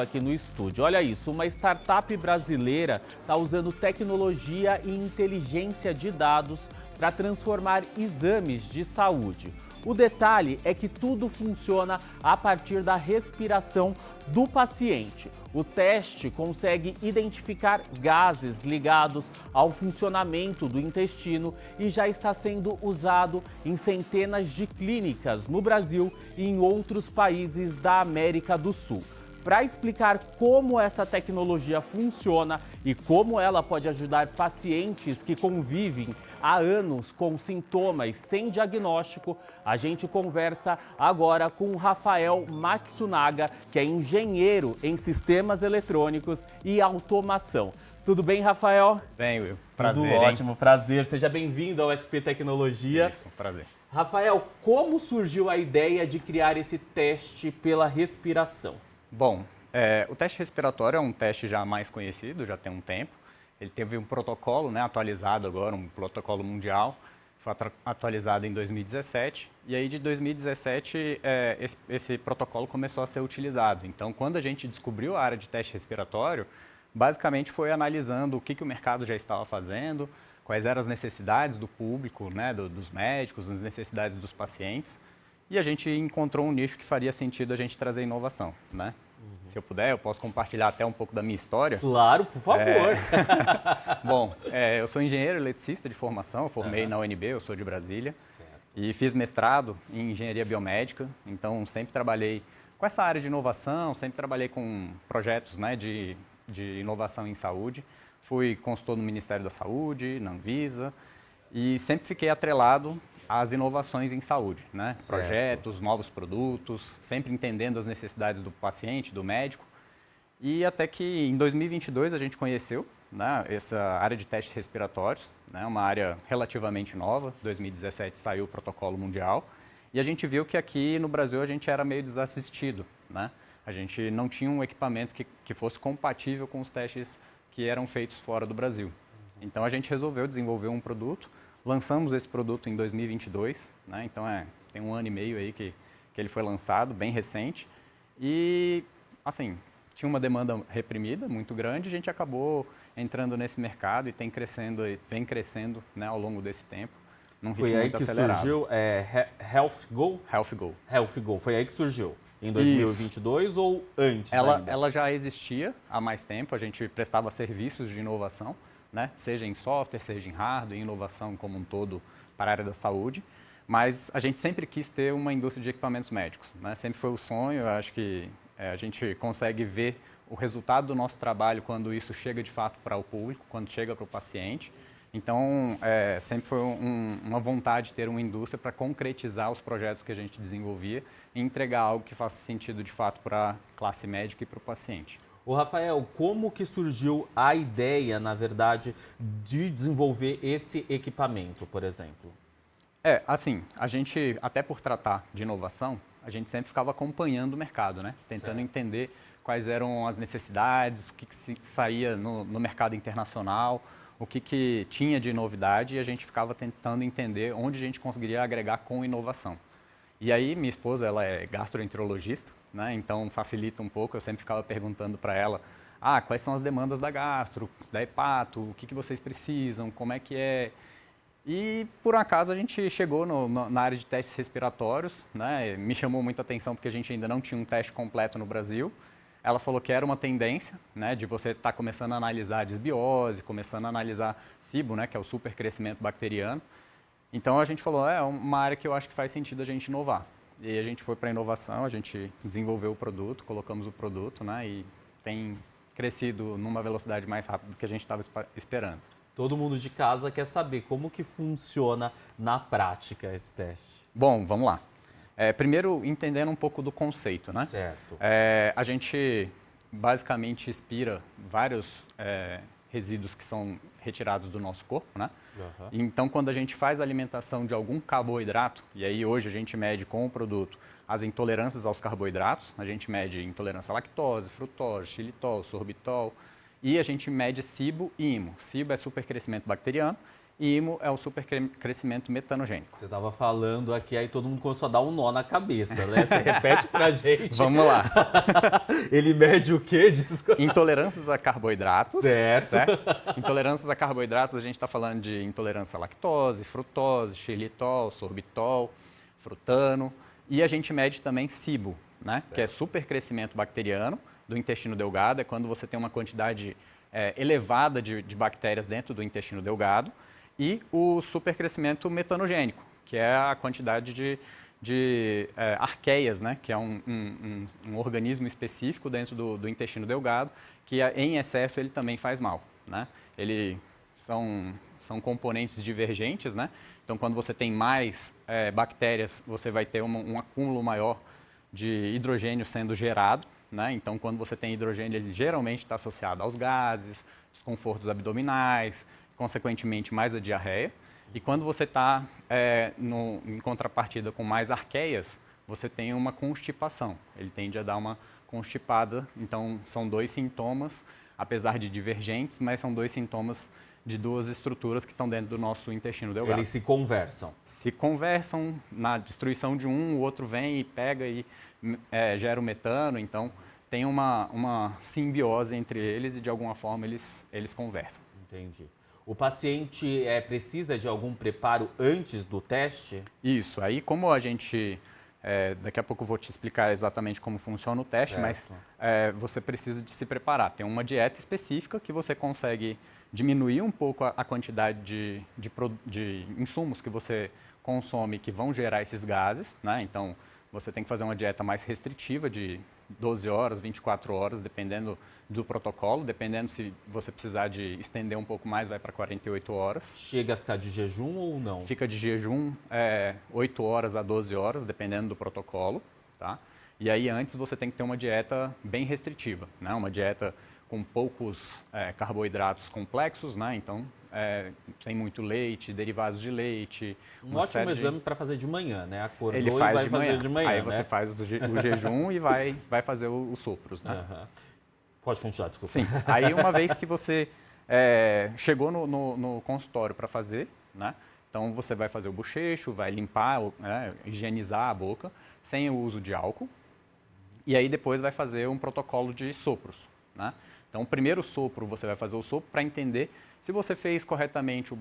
Aqui no estúdio. Olha isso, uma startup brasileira está usando tecnologia e inteligência de dados para transformar exames de saúde. O detalhe é que tudo funciona a partir da respiração do paciente. O teste consegue identificar gases ligados ao funcionamento do intestino e já está sendo usado em centenas de clínicas no Brasil e em outros países da América do Sul. Para explicar como essa tecnologia funciona e como ela pode ajudar pacientes que convivem há anos com sintomas sem diagnóstico, a gente conversa agora com o Rafael Matsunaga, que é engenheiro em sistemas eletrônicos e automação. Tudo bem, Rafael? Bem, Will. Prazer. Tudo ótimo, prazer. Seja bem-vindo ao SP Tecnologia. Isso, prazer. Rafael, como surgiu a ideia de criar esse teste pela respiração? Bom, o teste respiratório é um teste já mais conhecido, já tem um tempo. Ele teve um protocolo, né, atualizado agora, um protocolo mundial, foi atualizado em 2017. E aí de 2017 esse protocolo começou a ser utilizado. Então, quando a gente descobriu a área de teste respiratório, basicamente foi analisando o que o mercado já estava fazendo, quais eram as necessidades do público, né, dos médicos, as necessidades dos pacientes. E a gente encontrou um nicho que faria sentido a gente trazer inovação, né? Se eu puder, eu posso compartilhar até um pouco da minha história. Claro, por favor. Bom, eu sou engenheiro eletricista de formação, eu formei na UNB, eu sou de Brasília. Certo. E fiz mestrado em engenharia biomédica, então sempre trabalhei com essa área de inovação, sempre trabalhei com projetos, né, de inovação em saúde. Fui consultor no Ministério da Saúde, na Anvisa, e sempre fiquei atrelado às inovações em saúde, né? Certo. Projetos, novos produtos, sempre entendendo as necessidades do paciente, do médico. E até que em 2022 a gente conheceu, né, essa área de testes respiratórios, né, uma área relativamente nova. Em 2017 saiu o protocolo mundial e a gente viu que aqui no Brasil a gente era meio desassistido, né? A gente não tinha um equipamento que fosse compatível com os testes que eram feitos fora do Brasil. Então a gente resolveu desenvolver um produto. Lançamos esse produto em 2022, né? Então tem um ano e meio aí que ele foi lançado, bem recente. E, assim, tinha uma demanda reprimida muito grande, a gente acabou entrando nesse mercado e vem crescendo, né, ao longo desse tempo, num ritmo muito acelerado. Foi aí que surgiu HealthGo? HealthGo. HealthGo, foi aí que surgiu? Em 2022 Isso. Ou antes ainda? Ela já existia há mais tempo, a gente prestava serviços de inovação, né? Seja em software, seja em hardware, em inovação como um todo para a área da saúde, mas a gente sempre quis ter uma indústria de equipamentos médicos, né? Sempre foi o sonho, eu acho que a gente consegue ver o resultado do nosso trabalho quando isso chega de fato para o público, quando chega para o paciente. Então, sempre foi uma vontade de ter uma indústria para concretizar os projetos que a gente desenvolvia e entregar algo que faça sentido de fato para a classe médica e para o paciente. Ô Rafael, como que surgiu a ideia, na verdade, de desenvolver esse equipamento, por exemplo? Assim, a gente, até por tratar de inovação, a gente sempre ficava acompanhando o mercado, né? Tentando entender quais eram as necessidades, o que saía no mercado internacional, o que tinha de novidade, e a gente ficava tentando entender onde a gente conseguiria agregar com inovação. E aí, minha esposa, ela é gastroenterologista, né? Então facilita um pouco, eu sempre ficava perguntando para ela, quais são as demandas da gastro, da hepato, o que vocês precisam, como é que é. E por um acaso a gente chegou na área de testes respiratórios, né? Me chamou muita atenção porque a gente ainda não tinha um teste completo no Brasil. Ela falou que era uma tendência, né, de você estar começando a analisar a desbiose, começando a analisar SIBO, né, que é o supercrescimento bacteriano. Então a gente falou, é uma área que eu acho que faz sentido a gente inovar. E aí a gente foi para a inovação, a gente desenvolveu o produto, colocamos o produto, né, e tem crescido numa velocidade mais rápida do que a gente estava esperando. Todo mundo de casa quer saber como que funciona na prática esse teste. Bom, vamos lá. Primeiro, entendendo um pouco do conceito, né? Certo. A gente basicamente expira vários resíduos que são retirados do nosso corpo, né? Uhum. Então, quando a gente faz a alimentação de algum carboidrato, e aí hoje a gente mede com o produto as intolerâncias aos carboidratos, a gente mede intolerância à lactose, frutose, xilitol, sorbitol, e a gente mede SIBO e IMO. SIBO é supercrescimento bacteriano e IMO é o supercrescimento metanogênico. Você estava falando aqui, aí todo mundo começou a dar um nó na cabeça, né? Você repete pra gente. Vamos lá. Ele mede o quê? Desculpa. Intolerâncias a carboidratos. Certo. Intolerâncias a carboidratos, a gente está falando de intolerância à lactose, frutose, xilitol, sorbitol, frutano. E a gente mede também SIBO, né? Que é supercrescimento bacteriano do intestino delgado. É quando você tem uma quantidade elevada de bactérias dentro do intestino delgado. E o supercrescimento metanogênico, que é a quantidade de arqueias, né? Que é um organismo específico dentro do intestino delgado, que em excesso ele também faz mal, né? São componentes divergentes, né? Então, quando você tem mais bactérias, você vai ter um acúmulo maior de hidrogênio sendo gerado, né? Então, quando você tem hidrogênio, ele geralmente está associado aos gases, desconfortos abdominais, consequentemente mais a diarreia. E quando você está em contrapartida com mais arqueias, você tem uma constipação. Ele tende a dar uma constipada. Então, são dois sintomas, apesar de divergentes, mas são dois sintomas de duas estruturas que estão dentro do nosso intestino delgado. Eles se conversam. Se conversam, na destruição de um, o outro vem e pega e gera o metano. Então, tem uma simbiose entre eles e, de alguma forma, eles conversam. Entendi. O paciente precisa de algum preparo antes do teste? Isso. Aí, como a gente... daqui a pouco eu vou te explicar exatamente como funciona o teste, certo. Mas você precisa de se preparar. Tem uma dieta específica que você consegue diminuir um pouco a quantidade de insumos que você consome que vão gerar esses gases, né? Então, você tem que fazer uma dieta mais restritiva de 12 horas, 24 horas, dependendo do protocolo. Dependendo se você precisar de estender um pouco mais, vai para 48 horas. Chega a ficar de jejum ou não? Fica de jejum 8 horas a 12 horas, dependendo do protocolo, tá? E aí antes você tem que ter uma dieta bem restritiva, né? Uma dieta com poucos carboidratos complexos, né? Então, sem muito leite, derivados de leite. Um ótimo exame para fazer de manhã, né? Acordou Ele e faz vai fazer de manhã, Aí né? você faz o jejum e vai fazer os sopros, né? Uhum. Pode continuar, desculpa. Sim. Aí uma vez que você chegou no consultório para fazer, né? Então você vai fazer o bochecho, vai limpar, higienizar a boca, sem o uso de álcool. E aí depois vai fazer um protocolo de sopros, né? Então, o primeiro sopro, você vai fazer o sopro para entender se você fez corretamente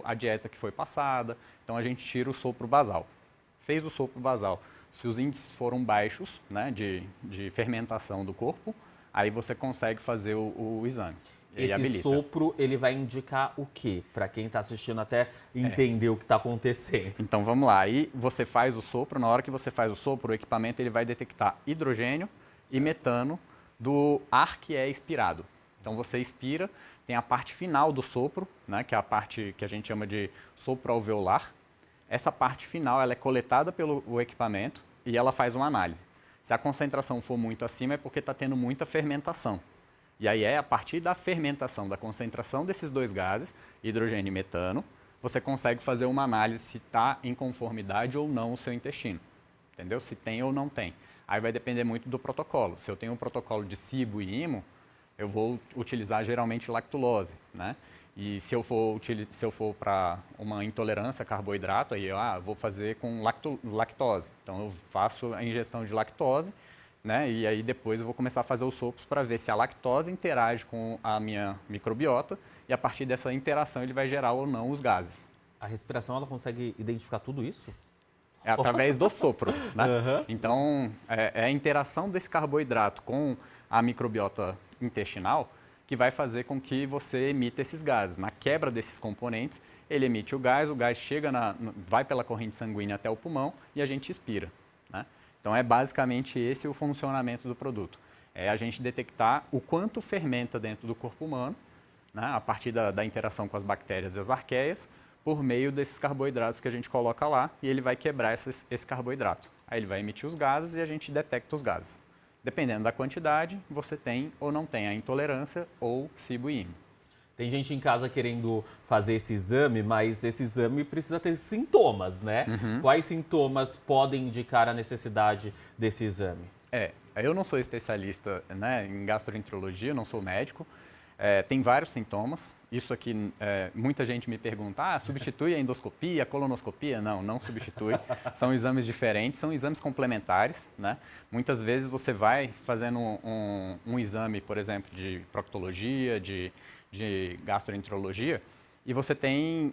a dieta que foi passada. Então, a gente tira o sopro basal. Fez o sopro basal. Se os índices foram baixos, né, de fermentação do corpo, aí você consegue fazer o exame. Esse sopro, ele vai indicar o quê? Para quem está assistindo até entender o que está acontecendo. Então, vamos lá. Aí você faz o sopro. Na hora que você faz o sopro, o equipamento ele vai detectar hidrogênio e metano do ar que é expirado. Então você expira, tem a parte final do sopro, né, que é a parte que a gente chama de sopro alveolar. Essa parte final ela é coletada pelo equipamento e ela faz uma análise. Se a concentração for muito acima é porque está tendo muita fermentação. E aí a partir da fermentação, da concentração desses dois gases, hidrogênio e metano, você consegue fazer uma análise se está em conformidade ou não o seu intestino. Entendeu? Se tem ou não tem. Aí vai depender muito do protocolo. Se eu tenho um protocolo de SIBO e IMO, eu vou utilizar geralmente lactulose, né? E se eu for para uma intolerância a carboidrato, aí eu vou fazer com lactose. Então eu faço a ingestão de lactose, né? E aí depois eu vou começar a fazer os sopros para ver se a lactose interage com a minha microbiota e a partir dessa interação ele vai gerar ou não os gases. A respiração, ela consegue identificar tudo isso? É através do sopro, né? Uhum. Então, é a interação desse carboidrato com a microbiota intestinal que vai fazer com que você emita esses gases. Na quebra desses componentes, ele emite o gás chega vai pela corrente sanguínea até o pulmão e a gente expira, né? Então, é basicamente esse o funcionamento do produto. É a gente detectar o quanto fermenta dentro do corpo humano, né, a partir da interação com as bactérias e as arqueias, por meio desses carboidratos que a gente coloca lá e ele vai quebrar esse carboidrato. Aí ele vai emitir os gases e a gente detecta os gases. Dependendo da quantidade, você tem ou não tem a intolerância ou SIBO e IMO. Tem gente em casa querendo fazer esse exame, mas esse exame precisa ter sintomas, né? Uhum. Quais sintomas podem indicar a necessidade desse exame? Eu não sou especialista, né, em gastroenterologia, não sou médico, Tem vários sintomas. Isso aqui, muita gente me pergunta, substitui a endoscopia, a colonoscopia? Não, não substitui. São exames diferentes, são exames complementares, né? Muitas vezes você vai fazendo um exame, por exemplo, de proctologia, de gastroenterologia, e você tem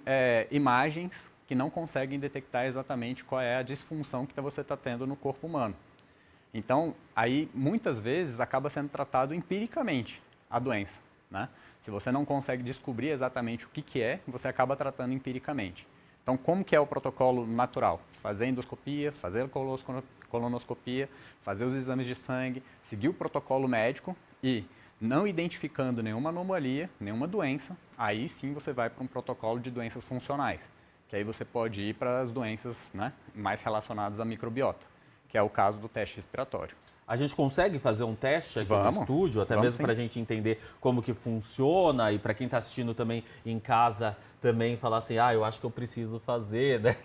imagens que não conseguem detectar exatamente qual é a disfunção que você está tendo no corpo humano. Então, aí, muitas vezes, acaba sendo tratado empiricamente a doença, né? Se você não consegue descobrir exatamente o que é, você acaba tratando empiricamente. Então, como que é o protocolo natural? Fazer endoscopia, fazer colonoscopia, fazer os exames de sangue, seguir o protocolo médico e, não identificando nenhuma anomalia, nenhuma doença, aí sim você vai para um protocolo de doenças funcionais, que aí você pode ir para as doenças, né, mais relacionadas à microbiota, que é o caso do teste respiratório. A gente consegue fazer um teste aqui no estúdio, até mesmo para a gente entender como que funciona e para quem está assistindo também em casa também falar assim, eu acho que eu preciso fazer, né?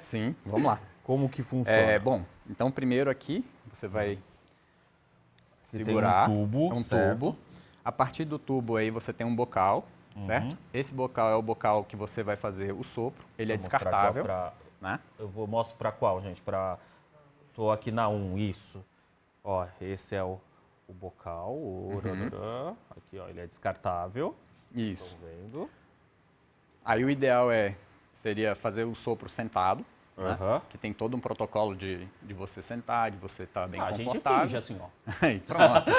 Sim, vamos lá. Como que funciona? Bom, então primeiro aqui você vai segurar tem um tubo. A partir do tubo aí você tem um bocal, certo? Esse bocal é o bocal que você vai fazer o sopro, ele é descartável. Né? Eu mostro para qual, gente? Tô aqui na 1, isso. Ó, esse é o bocal, aqui ó, ele é descartável. Isso. Estão vendo? Aí o ideal seria fazer o sopro sentado, né? Que tem todo um protocolo de você sentar, de você estar bem confortável. A gente finge assim, ó. Aí, pronto.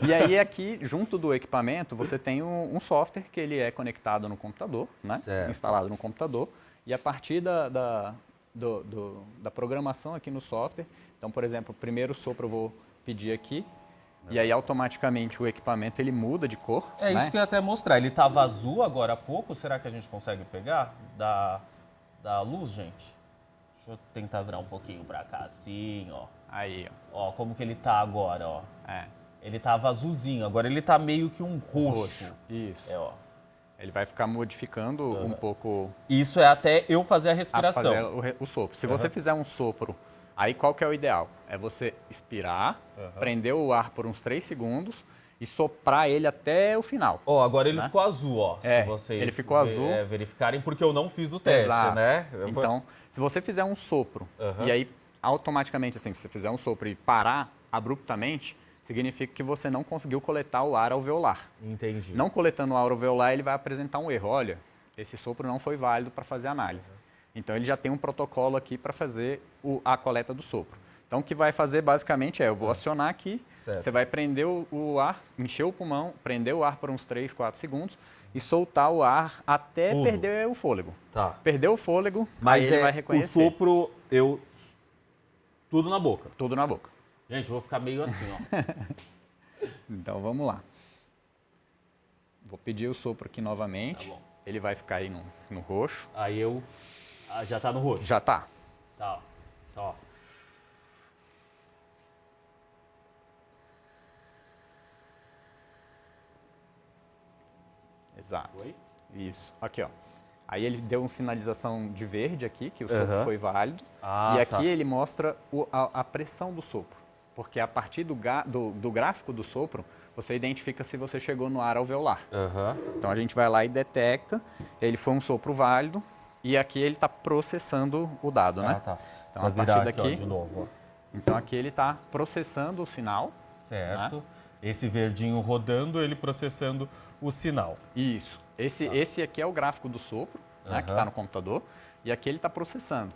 E aí aqui, junto do equipamento, você tem um software que ele é conectado no computador, né? Instalado no computador, e a partir da programação aqui no software. Então, por exemplo, o primeiro sopro eu vou pedir aqui, e aí automaticamente o equipamento ele muda de cor. É, né? Isso que eu ia até mostrar. Ele estava azul agora há pouco, será que a gente consegue pegar da luz, gente? Deixa eu tentar virar um pouquinho para cá, assim, ó. Aí, ó. Ó, como que ele tá agora, ó. Ele tava azulzinho, agora ele tá meio que um roxo. Isso. Ó. Ele vai ficar modificando um pouco... Isso é até eu fazer a respiração. Fazer o sopro. Se você fizer um sopro, aí qual que é o ideal? É você expirar, prender o ar por uns 3 segundos e soprar ele até o final. Ó, agora ele ficou azul, ó. Se vocês ele ficou azul. Verificarem, porque eu não fiz o teste, né? Então, se você fizer um sopro e aí automaticamente, assim, se você fizer um sopro e parar abruptamente, significa que você não conseguiu coletar o ar alveolar. Entendi. Não coletando o ar alveolar, ele vai apresentar um erro. Olha, esse sopro não foi válido para fazer análise. Então, ele já tem um protocolo aqui para fazer a coleta do sopro. Então, o que vai fazer, basicamente, eu vou acionar aqui, você vai prender o ar, encher o pulmão, prender o ar por uns 3, 4 segundos e soltar o ar até perder o fôlego. Tá. Perder o fôlego, mas aí ele vai reconhecer. O sopro, tudo na boca. Tudo na boca. Gente, eu vou ficar meio assim, ó. Então, vamos lá. Vou pedir o sopro aqui novamente. Tá bom. Ele vai ficar aí no roxo. Aí já tá no roxo? Já tá. Tá, ó. Exato. Foi? Isso. Aqui, ó. Aí ele deu uma sinalização de verde aqui, que o sopro foi válido. E aqui ele mostra a pressão do sopro. Porque a partir do gráfico do sopro, você identifica se você chegou no ar alveolar. Então a gente vai lá e detecta, ele foi um sopro válido, e aqui ele está processando o dado, né? Tá. Então só a partir daqui, aqui, ó, de novo, ó. Então aqui ele está processando o sinal. Certo. Né? Esse verdinho rodando, ele processando o sinal. Isso. Esse aqui é o gráfico do sopro, né, que está no computador, e aqui ele está processando.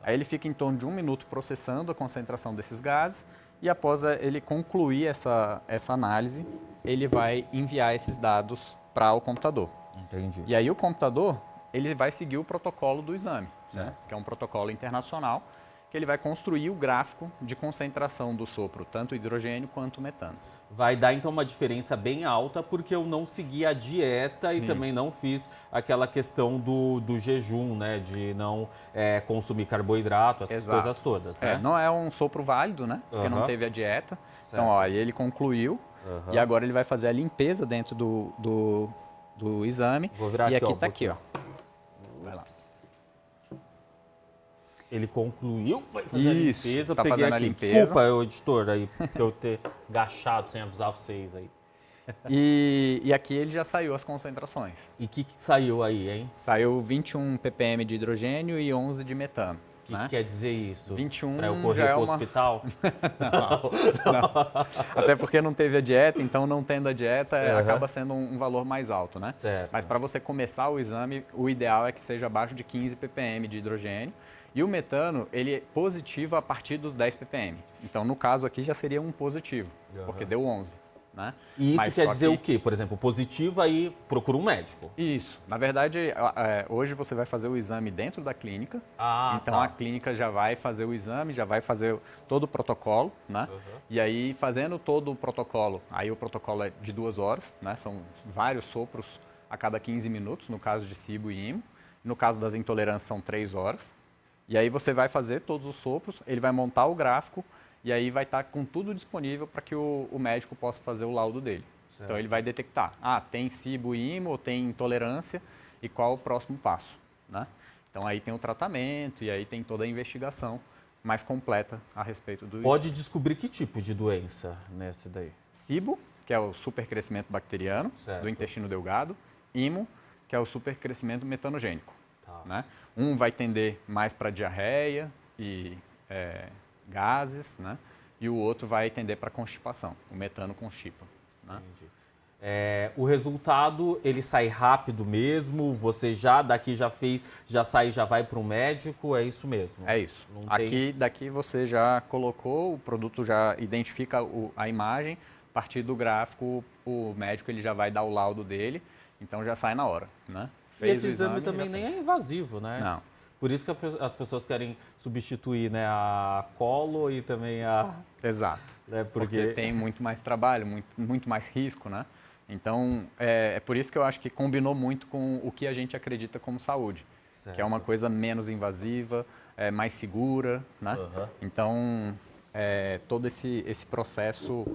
Aí ele fica em torno de 1 minuto processando a concentração desses gases, e após ele concluir essa análise, ele vai enviar esses dados para o computador. Entendi. E aí o computador, ele vai seguir o protocolo do exame, né, que é um protocolo internacional, que ele vai construir o gráfico de concentração do sopro, tanto hidrogênio quanto metano. Vai dar, então, uma diferença bem alta, porque eu não segui a dieta e também não fiz aquela questão do jejum, né? De não consumir carboidrato, essas coisas todas, né? Não é um sopro válido, né? Porque não teve a dieta. Certo. Então, ó, aí ele concluiu e agora ele vai fazer a limpeza dentro do exame. Vou virar e aqui, aqui tá aqui, ó. Vai lá. Ele concluiu, vai fazer a Isso, limpeza. tá Eu peguei fazendo a aqui. limpeza. Desculpa, editor, aí, por eu ter gachado sem avisar vocês aí. E aqui ele já saiu as concentrações. E o que saiu aí, hein? Saiu 21 ppm de hidrogênio e 11 de metano. O que quer dizer isso? 21 para eu já correr é para o uma... hospital? Não. Até porque não teve a dieta, então não tendo a dieta acaba sendo um valor mais alto, né? Certo. Mas para você começar o exame, o ideal é que seja abaixo de 15 ppm de hidrogênio. E o metano, ele é positivo a partir dos 10 ppm. Então, no caso aqui, já seria um positivo, porque deu 11. Né? E isso Mas quer dizer que... o quê? Por exemplo, positivo, aí procura um médico. Isso. Na verdade, hoje você vai fazer o exame dentro da clínica. Então, tá. a clínica já vai fazer o exame, já vai fazer todo o protocolo, né? E aí, fazendo todo o protocolo, aí o protocolo é de 2 horas, né? São vários sopros a cada 15 minutos, no caso de SIBO e IMO. No caso das intolerâncias, são 3 horas. E aí você vai fazer todos os sopros, ele vai montar o gráfico, e aí vai estar com tudo disponível para que o médico possa fazer o laudo dele. Certo. Então ele vai detectar, tem SIBO e IMO, ou tem intolerância, e qual o próximo passo, né? Então aí tem o tratamento e aí tem toda a investigação mais completa a respeito do... Pode descobrir que tipo de doença nessa daí? SIBO, que é o supercrescimento bacteriano do intestino delgado, IMO, que é o supercrescimento metanogênico. Né? Um vai tender mais para diarreia e gases, né? E o outro vai tender para constipação. O metano constipa. Né? O resultado, ele sai rápido mesmo? Você daqui já fez, já sai, já vai para o médico? É isso mesmo? É isso. Daqui você já colocou, o produto já identifica a imagem, a partir do gráfico o médico ele já vai dar o laudo dele, então já sai na hora. Né? E esse exame também nem é invasivo, né? Não. Por isso que as pessoas querem substituir, né, a colo e também a... Exato. Porque tem muito mais trabalho, muito mais risco, né? Então, é por isso que eu acho que combinou muito com o que a gente acredita como saúde. Certo. Que é uma coisa menos invasiva, mais segura, né? Então, todo esse processo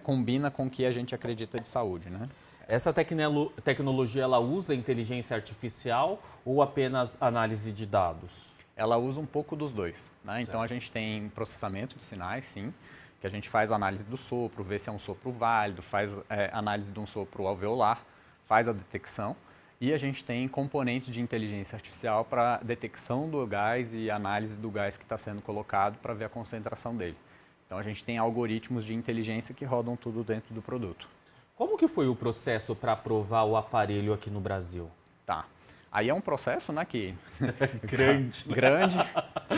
combina com o que a gente acredita de saúde, né? Essa tecnologia, ela usa inteligência artificial ou apenas análise de dados? Ela usa um pouco dos dois. Né? Então, a gente tem processamento de sinais, sim, que a gente faz análise do sopro, vê se é um sopro válido, faz análise de um sopro alveolar, faz a detecção. E a gente tem componentes de inteligência artificial para detecção do gás e análise do gás que está sendo colocado para ver a concentração dele. Então, a gente tem algoritmos de inteligência que rodam tudo dentro do produto. Como que foi o processo para aprovar o aparelho aqui no Brasil? Tá. Aí é um processo, né, que... grande,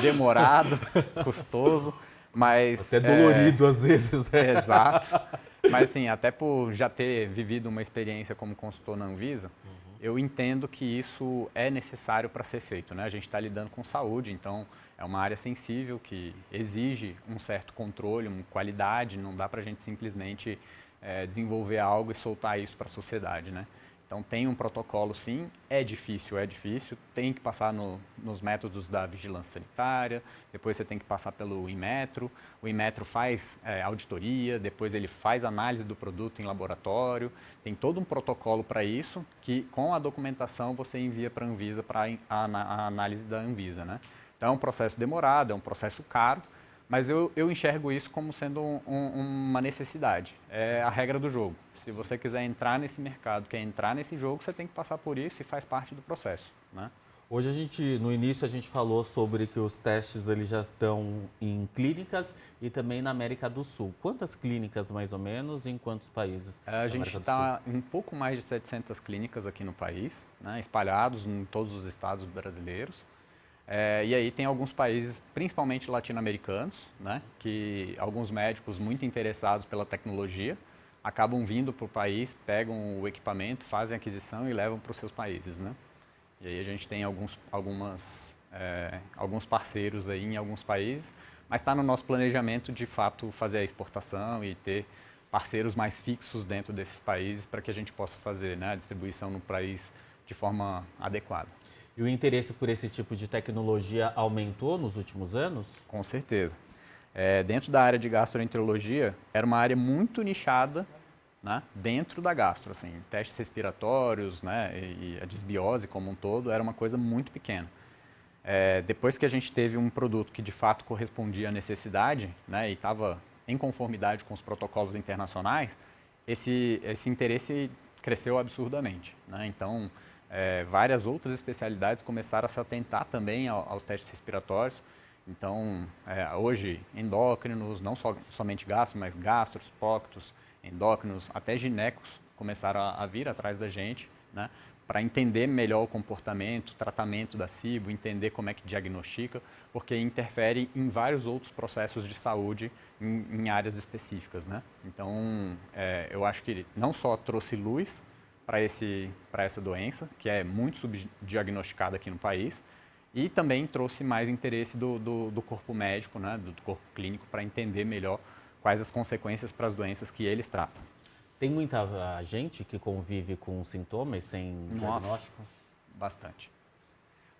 demorado, custoso, mas... Até dolorido às vezes, né? Exato. Mas assim, até por já ter vivido uma experiência como consultor na Anvisa, eu entendo que isso é necessário para ser feito, né? A gente está lidando com saúde, então é uma área sensível que exige um certo controle, uma qualidade, não dá para a gente simplesmente... desenvolver algo e soltar isso para a sociedade, né? Então tem um protocolo sim, é difícil, tem que passar nos métodos da vigilância sanitária, depois você tem que passar pelo Inmetro, o Inmetro faz auditoria, depois ele faz análise do produto em laboratório, tem todo um protocolo para isso, que com a documentação você envia para a Anvisa, para a análise da Anvisa, né? Então é um processo demorado, é um processo caro, mas eu enxergo isso como sendo uma necessidade. É a regra do jogo. Se você quiser entrar nesse mercado, quer entrar nesse jogo, você tem que passar por isso e faz parte do processo, né? Hoje no início a gente falou sobre que os testes eles já estão em clínicas e também na América do Sul. Quantas clínicas mais ou menos e em quantos países? A gente está em um pouco mais de 700 clínicas aqui no país, né, espalhados em todos os estados brasileiros. E aí tem alguns países, principalmente latino-americanos, né, que alguns médicos muito interessados pela tecnologia acabam vindo para o país, pegam o equipamento, fazem a aquisição e levam para os seus países, né? E aí a gente tem alguns parceiros aí em alguns países, mas está no nosso planejamento de fato fazer a exportação e ter parceiros mais fixos dentro desses países para que a gente possa fazer, né, a distribuição no país de forma adequada. E o interesse por esse tipo de tecnologia aumentou nos últimos anos? Com certeza. Dentro da área de gastroenterologia, era uma área muito nichada, né, dentro da gastro. Assim, testes respiratórios, né, e a desbiose como um todo era uma coisa muito pequena. Depois que a gente teve um produto que de fato correspondia à necessidade, né, e estava em conformidade com os protocolos internacionais, esse interesse cresceu absurdamente, né? Então, várias outras especialidades começaram a se atentar também aos testes respiratórios. Então, hoje, endócrinos, não somente gastro, mas gastros, proctos, endócrinos, até ginecos começaram a vir atrás da gente, né, para entender melhor o comportamento, o tratamento da SIBO, entender como é que diagnostica, porque interfere em vários outros processos de saúde em áreas específicas, né? Então, eu acho que não só trouxe luz para essa doença, que é muito subdiagnosticada aqui no país, e também trouxe mais interesse do corpo médico, né, do corpo clínico, para entender melhor quais as consequências para as doenças que eles tratam. Tem muita gente que convive com sintomas sem diagnóstico? Bastante.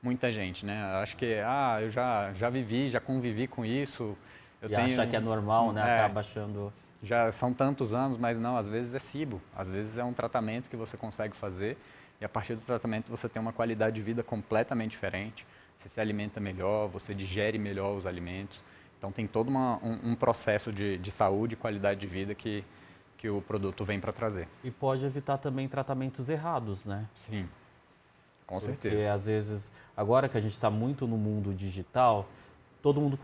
Muita gente, né? Acho que, eu já vivi, já convivi com isso. Acha que é normal, né? Acaba achando... Já são tantos anos, mas não, às vezes é SIBO. Às vezes é um tratamento que você consegue fazer e a partir do tratamento você tem uma qualidade de vida completamente diferente. Você se alimenta melhor, você digere melhor os alimentos. Então tem todo um processo de saúde e qualidade de vida que o produto vem para trazer. E pode evitar também tratamentos errados, né? Sim, com certeza. Porque às vezes, agora que a gente está muito no mundo digital, todo mundo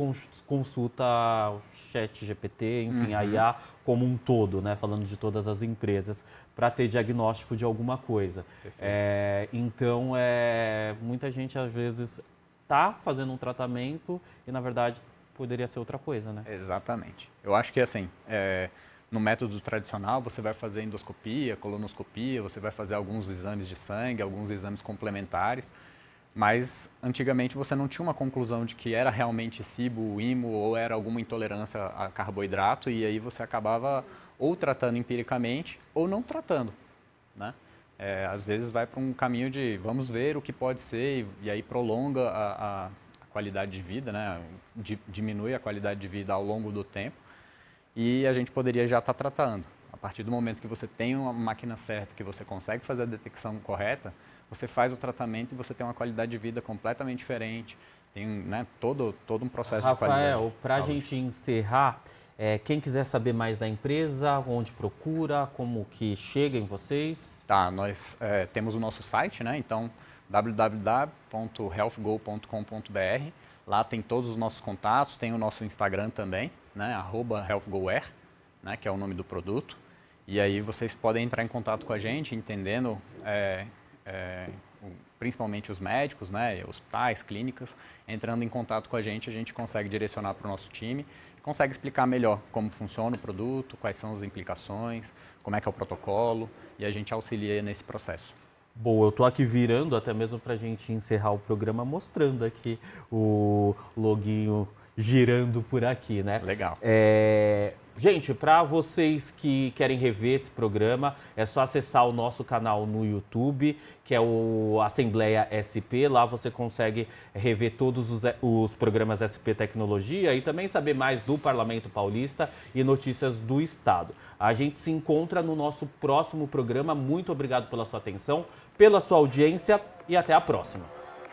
consulta o ChatGPT, enfim, a IA como um todo, né? Falando de todas as empresas, para ter diagnóstico de alguma coisa. Então, muita gente às vezes está fazendo um tratamento e, na verdade, poderia ser outra coisa, né? Exatamente. Eu acho que, assim, no método tradicional, você vai fazer endoscopia, colonoscopia, você vai fazer alguns exames de sangue, alguns exames complementares, mas antigamente você não tinha uma conclusão de que era realmente SIBO, IMO ou era alguma intolerância a carboidrato e aí você acabava ou tratando empiricamente ou não tratando, né? Às vezes vai para um caminho de vamos ver o que pode ser e aí prolonga a qualidade de vida, né? Diminui a qualidade de vida ao longo do tempo. E a gente poderia já estar tratando. A partir do momento que você tem uma máquina certa, que você consegue fazer a detecção correta, você faz o tratamento e você tem uma qualidade de vida completamente diferente. Tem, né, todo um processo de qualidade. Rafael, para a gente encerrar, quem quiser saber mais da empresa, onde procura, como que chega em vocês? Tá, nós temos o nosso site, né? Então, www.healthgo.com.br. Lá tem todos os nossos contatos, tem o nosso Instagram também, né, @healthgowear, né, que é o nome do produto. E aí vocês podem entrar em contato com a gente, entendendo principalmente os médicos, né, hospitais, clínicas. Entrando em contato com a gente consegue direcionar para o nosso time, consegue explicar melhor como funciona o produto, quais são as implicações, como é que é o protocolo, e a gente auxilia nesse processo. Boa, eu estou aqui virando até mesmo para a gente encerrar o programa, mostrando aqui o loginho girando por aqui, né? Legal. Gente, para vocês que querem rever esse programa, é só acessar o nosso canal no YouTube, que é o Assembleia SP. Lá você consegue rever todos os programas SP Tecnologia e também saber mais do Parlamento Paulista e notícias do Estado. A gente se encontra no nosso próximo programa. Muito obrigado pela sua atenção, pela sua audiência e até a próxima.